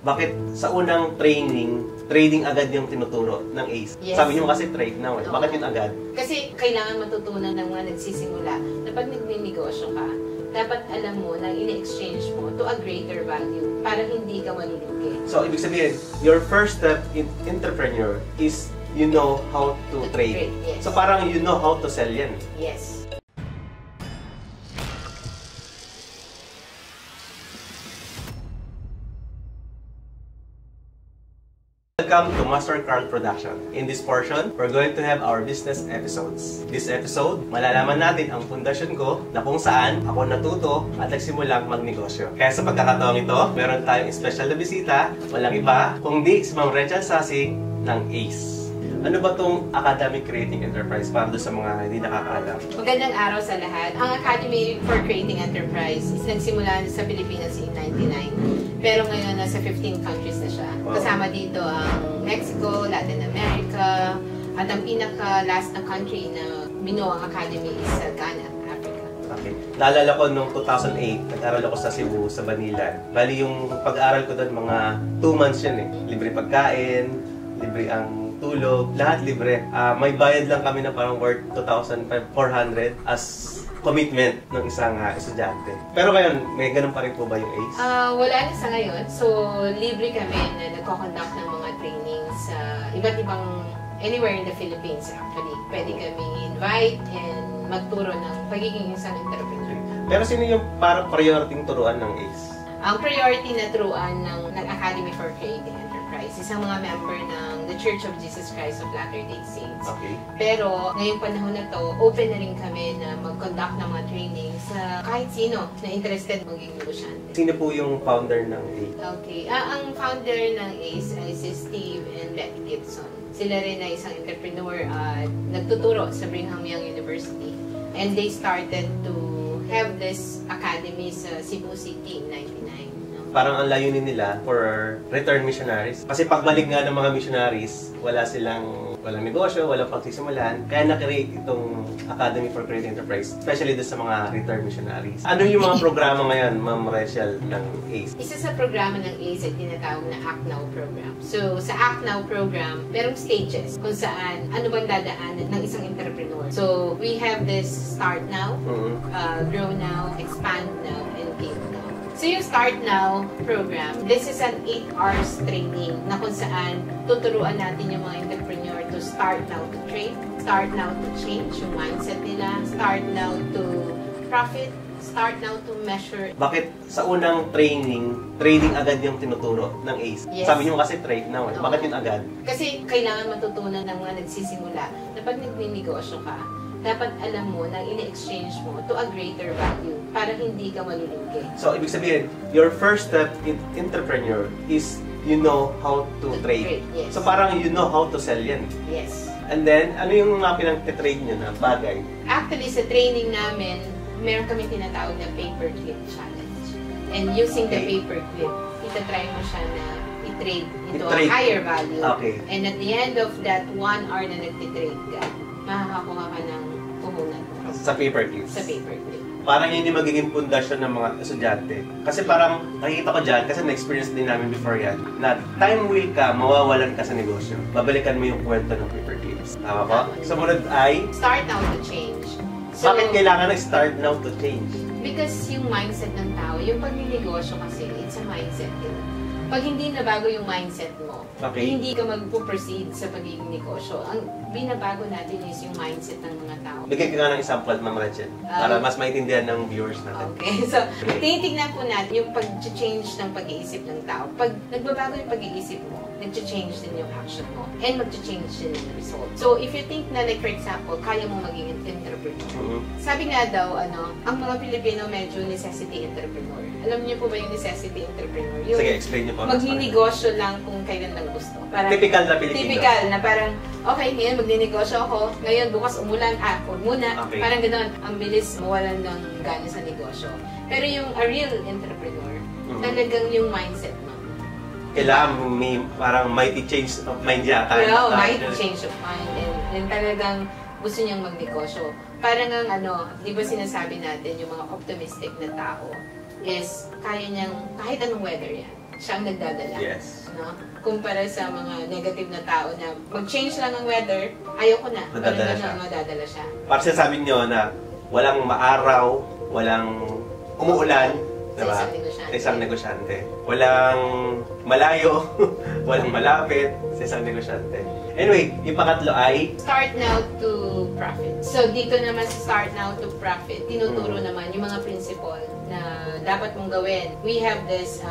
Bakit sa unang trading agad yung tinuturo ng ACE? Yes. Sabi niyo kasi trade now. Bakit yun agad? Kasi kailangan matutunan ng mga nagsisimula na pag nagninegosyo ka, dapat alam mo na ini-exchange mo to a greater value para hindi ka malulugi. So, ibig sabihin, your first step in entrepreneur is you know how to trade. Yes. So, parang you know how to sell yan. Yes. Welcome to Master Carl Production. In this portion, we're going to have our business episodes. This episode, malalaman natin ang pundasyon ko na kung saan ako natuto at nagsimulang magnegosyo. Kaya sa pagkakataong ito, meron tayong special na bisita, walang iba, kundi si Ma'am Rachel Sasing ng ACE. Ano ba itong Academy Creating Enterprise para doon sa mga hindi nakakaalam? Magandang araw sa lahat. Ang Academy for Creating Enterprise is nagsimula sa Pilipinas in 1999. Pero ngayon nasa 15 countries na siya. Wow. Kasama dito ang Mexico, Latin America, at ang pinaka-last na country na binuo ang Academy is Ghana, Africa. Okay. Naalala ko noong 2008, nag-aral ako sa Cebu, sa Banilan. Bali yung pag-aaral ko doon, mga 2 months yun eh. Libre pagkain, libre ang tulog, lahat libre. May bayad lang kami na parang worth 2,400 as commitment ng isang estudyante. Pero ngayon, may ganun pa rin po ba yung ACE? Wala na sa ngayon. So, libre kami na nagko-conduct ng mga trainings sa iba't ibang anywhere in the Philippines actually. Pwede kami invite and magturo ng pagiging isang entrepreneur. Pero sino yung parang priority turuan ng ACE? Ang priority na turuan ng Academy for Creating Enterprise, isang mga member ng The Church of Jesus Christ of Latter-day Saints. Okay. Pero ngayong panahon na to, open na rin kami na mag-conduct ng mga trainings sa kahit sino na interested maging negosyante. Sino po yung founder ng ACE? Okay. Ang founder ng ACE ay si Steve and Beth Gibson. Sila rin ay isang entrepreneur at nagtuturo sa Brigham Young University. And they started to have this academy sa Cebu City in 1999. Parang ang layunin nila for return missionaries. Kasi pagbalik nga ng mga missionaries, walang negosyo, walang pagsisimulan. Kaya na-create itong Academy for Creating Enterprise, especially doon sa mga return missionaries. Ano yung mga programa ngayon, Ma'am Rachel, ng ACE? Isa sa programa ng ACE ay tinatawag na Act Now program. So, sa Act Now program, merong stages kung saan ano bang dadaanan ng isang entrepreneur. So, we have this Start Now, Grow Now, Expand Now, and Build Now. So yung Start Now program, this is an 8 hours training na kung saan tuturuan natin yung mga entrepreneur to start now to trade, start now to change yung mindset nila, start now to profit, start now to measure. Bakit sa unang trading agad yung tinuturo ng ACE? Yes. Sabi niyo kasi trade now. Bakit yun agad? Kasi kailangan matutunan ng mga nagsisimula na pag nagninegosyo ka, dapat alam mo na ini-exchange mo to a greater value para hindi ka malulugi. So, ibig sabihin, your first step in entrepreneur is you know how to trade. Yes. So, parang you know how to sell yan. Yes. And then, ano yung mga pinag-trade nyo na bagay? Actually, sa training namin, meron kami tinatawag na paperclip challenge. And using the paperclip, itatry mo siya na i-trade into a higher value. Okay. And at the end of that 1 hour na nagtitrade ka, makakakuha ka ng puhunan mo. Sa paperclip? Sa paperclip. Parang yun yung magiging pundasyon ng mga estudyante. Kasi parang nakikita ko dyan, kasi na-experience din namin before yan, na time will ka, mawawalan ka sa negosyo. Babalikan mo yung kwento ng paperclips. Tama ba? Sumunod ay Start now to change. So, bakit kailangan na start now to change? Because yung mindset ng tao, yung pagninegosyo kasi, it's a mindset din. Pag hindi nabago yung mindset mo, hindi ka mag-proceed sa pagiging negosyo. Ang binabago natin is yung mindset ng mga tao. Bigyan ka nga ng example, Ma'am Rachel, para mas maintindihan ng viewers natin. Okay, so tinitignan po natin yung pag-change ng pag-iisip ng tao. Pag nagbabago yung pag-iisip mo, nag-change din yung action mo, and mag-change din yung result. So if you think na, like for example, kaya mo maging entrepreneur, sabi nga daw, ang mga Pilipino medyo necessity entrepreneur. Alam niyo po ba yung necessity entrepreneur? Yung sige, explain niyo po. Magninegosyo lang kung kailan lang gusto. Parang, typical na Pilipino. Typical na parang, okay, ngayon magninegosyo ako, ngayon bukas umulan, huwag muna. Okay. Parang gano'n, ang bilis mawalan ng gana sa negosyo. Pero yung a real entrepreneur, talagang yung mindset mo. Kailangan may parang mighty change of mind yata. Well, mighty change of mind. And talagang gusto niyang magnegosyo. Parang di ba sinasabi natin yung mga optimistic na tao is kaya niyang kahit anong weather yan. siyang nagdadala. Yes. No? Kumpara sa mga negative na tao na mag-change lang ang weather, ayoko na. Madadala siya. Madadala siya. Para sinasabi nyo na walang maaraw, walang umuulan, diba? Sa isang negosyante. Walang malayo, walang malapit sa isang negosyante. Anyway, yung pangatlo ay Start now to profit. So, dito naman sa Start now to profit, tinuturo naman yung mga principle na dapat mong gawin. We have this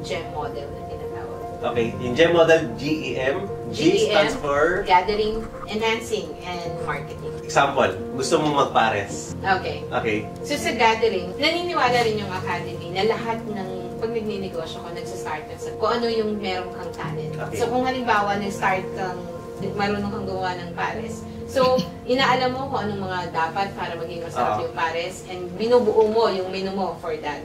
GEM model na tinatawag. Okay, yung GEM model, GEM. G stands for Gathering, Enhancing, and Marketing. Example, gusto mong magpares. Okay. Okay. So, sa gathering, naniniwala rin yung Academy na lahat ng pag nagninegosyo ko, nagsastart ka sa kung ano yung meron kang talent. Okay. So, kung halimbawa, nag-start kang marunong kang gumawa ng pares. So, inaalam mo kung anong mga dapat para maging masarap yung pares and binubuo mo yung menu mo for that.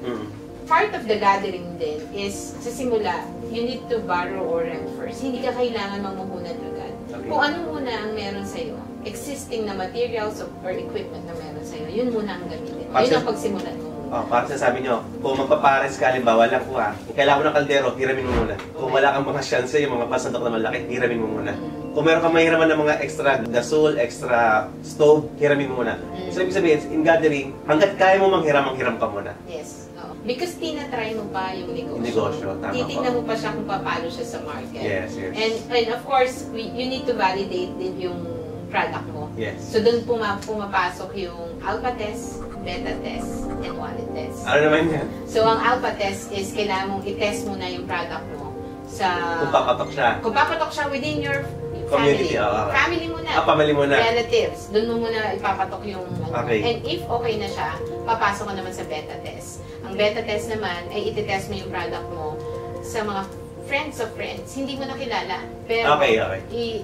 Part of the gathering din is, sa simula, you need to borrow or rent first. Hindi ka kailangan mamuhunan agad. Okay. Kung ano muna ang meron sa'yo, existing na materials or equipment na meron sa'yo, yun muna ang gamitin. Yun ang pagsimulan mo. Para sabi nyo, kung magpapares ka, halimbawa lang kuha, kung kailangan mo ng kaldero, hiramin mo muna. Kung wala kang mga chance, yung mga pasandok na malaki, hiramin mo muna. Kung meron kang mahiraman ng mga extra gasol, extra stove, hiramin mo muna. So, ibig sabihin, in gathering, hanggat kaya mo manghiram ka muna. Yes. Because tinatry mo pa yung negosyo. Yung negosyo, tama. Titignan mo pa siya kung paano siya sa market. Yes, yes. And of course, you need to validate din yung product mo. Yes. So, doon pumapasok yung alpha test, beta test, and wallet test. Ano naman yan? So, ang alpha test is kailangan mong i-test muna yung product mo sa... Kung papatok siya. Kung papatok siya within your Community, family. Family muna. Family muna. Relatives. Doon mo muna ipapatok yung... Okay. And if okay na siya, papasok ka naman sa beta test. Ang beta test naman ay iti-test mo yung product mo sa mga friends of friends. Hindi mo nakilala. Pero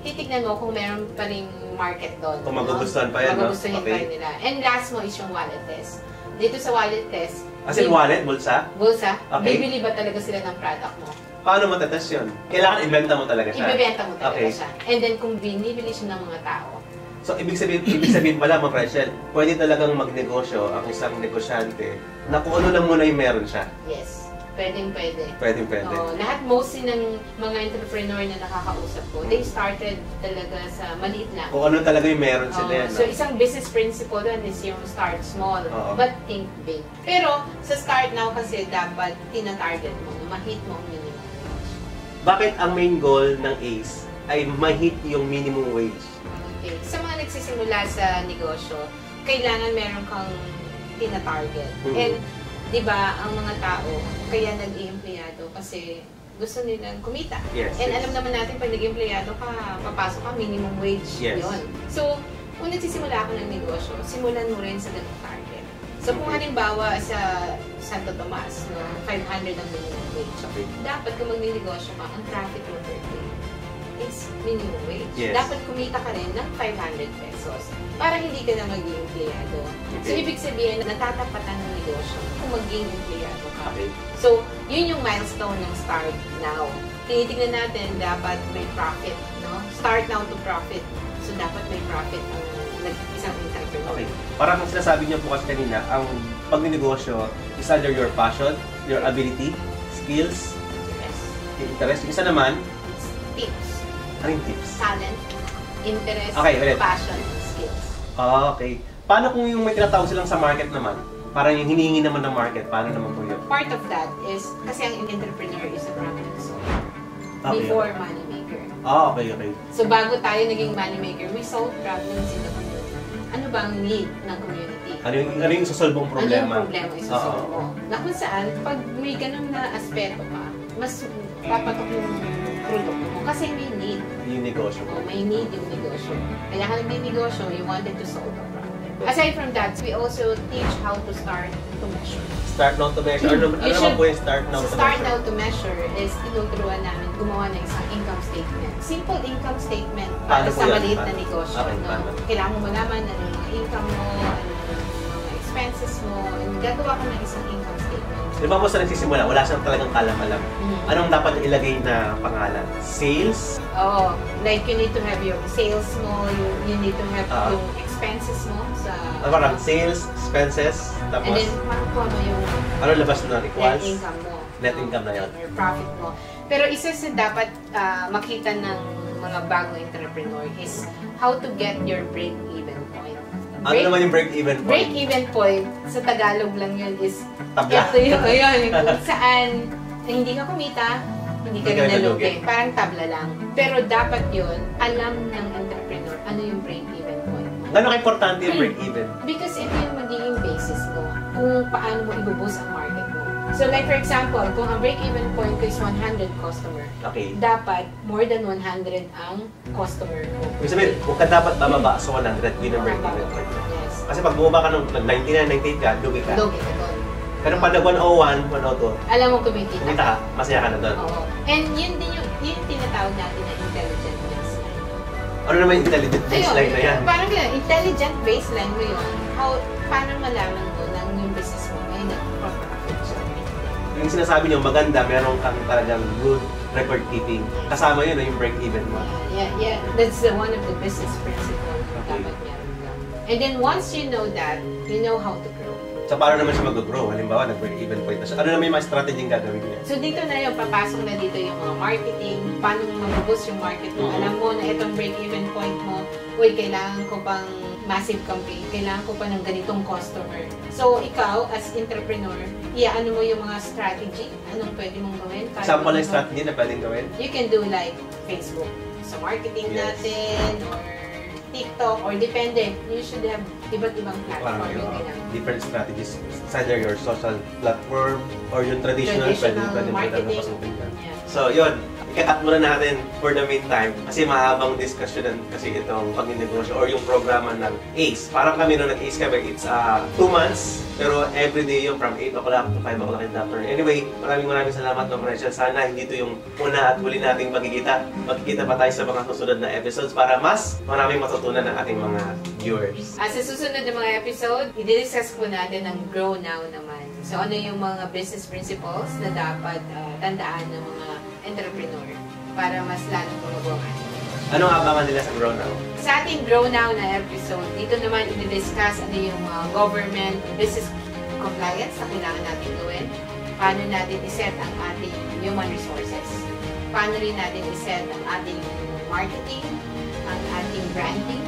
titignan mo kung meron pa ring market doon. Kung magugustuhan pa yan, magugustuhan pa rin nila. And last mo is yung wallet test. Dito sa wallet test, as in wallet? Bulsa? Bulsa. Okay. Bibili ba talaga sila ng product mo? Paano matetest yun? Kailangan ibenta mo talaga siya? Ibebenta mo talaga siya. And then kung binibili siya ng mga tao. So, ibig sabihin pala, Ma'am Rachel, pwede talagang magnegosyo ang isang negosyante na kung ano lang muna yung meron siya. Yes. Pwede. Pwede. Lahat mostly ng mga entrepreneur na nakakausap ko, they started talaga sa maliit lang. Kung ano talaga yung meron sila. So, isang business principle doon is yung start small, but think big. Pero, sa start now kasi dapat tina-target mo na ma-hit mo ang minimum wage. Bakit ang main goal ng ACE ay ma-hit yung minimum wage? Okay. Sa mga nagsisimula sa negosyo, kailangan meron kang tina-target. And, di ba, ang mga tao, kaya nag-i-empleyado kasi gusto nilang kumita. Yes, And alam naman natin, pag nag-empleyado ka, papasok ka, minimum wage. Yes. Yun. So, kung nagsisimula ako ng negosyo, simulan mo rin sa ganung target. So, kung halimbawa sa Santo Tomas, no, 500 ang minimum wage. Dapat kung mag-negosyo ka, ang profit mo per day is minimum wage. Yes. Dapat kumita ka rin ng 500 pesos para hindi ka na maging empleyado. So, ibig sabihin, natatapatan ng negosyo kung maging empleyado ka. So, yun yung milestone ng start now. Tinitingnan natin, dapat may profit, no? Start now to profit. So, dapat may profit ang isang entrepreneur. Okay. Parang ang sinasabi niyo po kasi kanina, ang pagninegosyo is either your passion, your ability, skills, interest. Yung isa naman, tips. Anong tips? Talent, interest, passion, skills. Okay. Paano kung yung may tinatawag silang sa market naman? Parang yung hinihingi naman ng market, paano naman po yun? Part of that is, kasi ang entrepreneur is a problem solver. Before moneymaker. Okay. So bago tayo naging moneymaker, we solve problems in the community. Ano ba ang need ng community? Ano yung susolbong problema? Ano yung problema isusolve mo? Na kung saan, pag may ganun na aspeto ka, mas papatok yung produkto mo kasi may need. Yung negosyo mo. May need yung negosyo. Kaya ka nagdi-negosyo, you wanted to solve a problem. Aside from that, we also teach how to start to measure. Start now to measure? Ano naman po yung start now to measure? Start now to measure is tinuturuan namin gumawa ng isang income statement. Simple income statement para sa maliit na negosyo. Kailangan mo malaman ano yung mga income mo, ano yung mga expenses mo, and gagawa ka ng isang income statement. Di ba po sa nagsisimula, wala siyang talagang kalam-alam. Anong dapat ilagay na pangalan? Sales? Oo. Like, you need to have your sales mo, you need to have yung expenses mo sa... Parang sales, expenses, tapos... And then, makukuha mo yung... Ano labas na? Equals? Net income mo. net income na yun. Or profit mo. Pero isa sa dapat makita ng mga bagong entrepreneur is how to get your break-even point. Ano naman yung break-even point? Break-even point, sa Tagalog lang yun is, tabla. ito yung, kung saan hindi ka kumita, hindi ka rin nalugi. Parang tabla lang. Pero dapat yun, alam ng entrepreneur ano yung break-even point. Gano'ng importante yung break-even? Because ito yung magiging basis mo kung paano mo i-boost ang market mo. So like for example, kung ang break-even point ko is 100 customer, dapat more than 100 ang customer mo. Ibig sabihin, huwag ka dapat bababa sa 100 din ang break-even point. Yes. Kasi pag bumaba ka ng 99, 98 ka, lugi ka. Lugi ka doon. Pero pag nag 101, 102, alam mo kumikita ka, masaya ka na doon. Oo. And yun din yung tinatawag natin na intelligent baseline. Ano naman yung intelligent baseline na yan? Parang yun, intelligent baseline mo yun. Paano malaman mo na yung business mo ay nag-profit siya? Yung sinasabi nyo, maganda, meron kang talagang good record keeping. Kasama yun yung break-even mo. Yeah. That's one of the business principles na dapat meron ka. And then once you know that, you know how to grow. So, paano naman siya mag-grow? Halimbawa, nag-break-even point na siya. Ano naman yung mga strategy gagawin niya? So, dito na yung papasok na dito yung mga marketing, paano mo mag-boost yung market mo. Alam mo na itong break-even point mo, uy, kailangan ko pang massive campaign, kailangan ko pa ng ganitong customer. So, ikaw, as entrepreneur, ano mo yung mga strategy? Anong pwede mong gawin? Example ng strategy na pwedeng gawin? You can do like Facebook. Sa marketing natin, or TikTok, or depende. You should have iba't ibang platform. Different strategies. It's either your social platform or yung traditional marketing. So, yun. I-cut muna natin for the meantime kasi mahabang discussion kasi itong pag-negosyo or yung programa ng ACE. Parang kami nung nag-ACE kami, it's 2 months pero everyday yung from 8 o'clock to 5 o'clock in the afternoon. Anyway, maraming salamat Ma'am Rachel. Sana hindi ito yung una at huli nating magkikita. Magkikita pa tayo sa mga susunod na episodes para mas maraming matutunan ng ating mga viewers. Sa susunod na mga episode, i-discuss po natin ang Grow Now naman. So ano yung mga business principles na dapat tandaan ng mga entrepreneur para mas lalong gumagawa. Anong abangan nila sa Grow Now? Sa ating Grow Now na episode, dito naman i-discuss ano yung government business compliance na kailangan natin gawin. Paano natin i-set ang ating human resources. Paano rin natin i-set ang ating marketing, ang ating branding.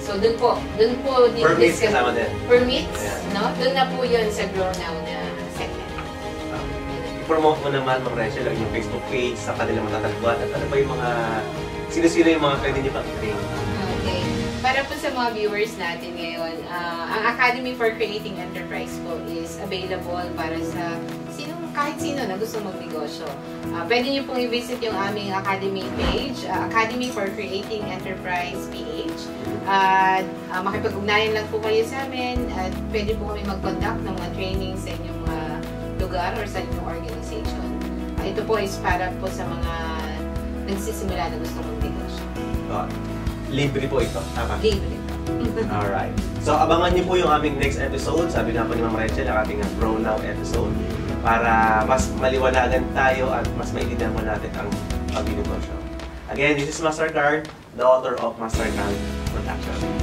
So, dun po permits kasama din. Permits, no? Dun na po yun sa Grow Now na segment. Promote mo naman, Ma'am Rachel, ang inyong Facebook page sa kanilang matatagpuan at ano ba yung mga sino-sino yung mga pwede niyo pag-train? Okay. Para po sa mga viewers natin ngayon, ang Academy for Creating Enterprise po is available para sa kahit sino na gusto magnegosyo. Pwede niyo pong i-visit yung aming Academy page, Academy for Creating Enterprise PH. At makipag-ugnayan lang po kayo sa amin at pwede po kami mag-conduct ng mga training sa inyong lugar or sa inyong organization. Ito po is para po sa mga nagsisimula na gusto magnegosyo. Libre po ito, tama? Libre ito. Alright. So, abangan niyo po yung aming next episode. Sabi nga po ni Ma'am Rachel, ang ating Grow Now episode para mas maliwanagan tayo at mas maintindihan mo natin ang pag-negosyo. Again, this is Mastercard, the author of Mastercard Production.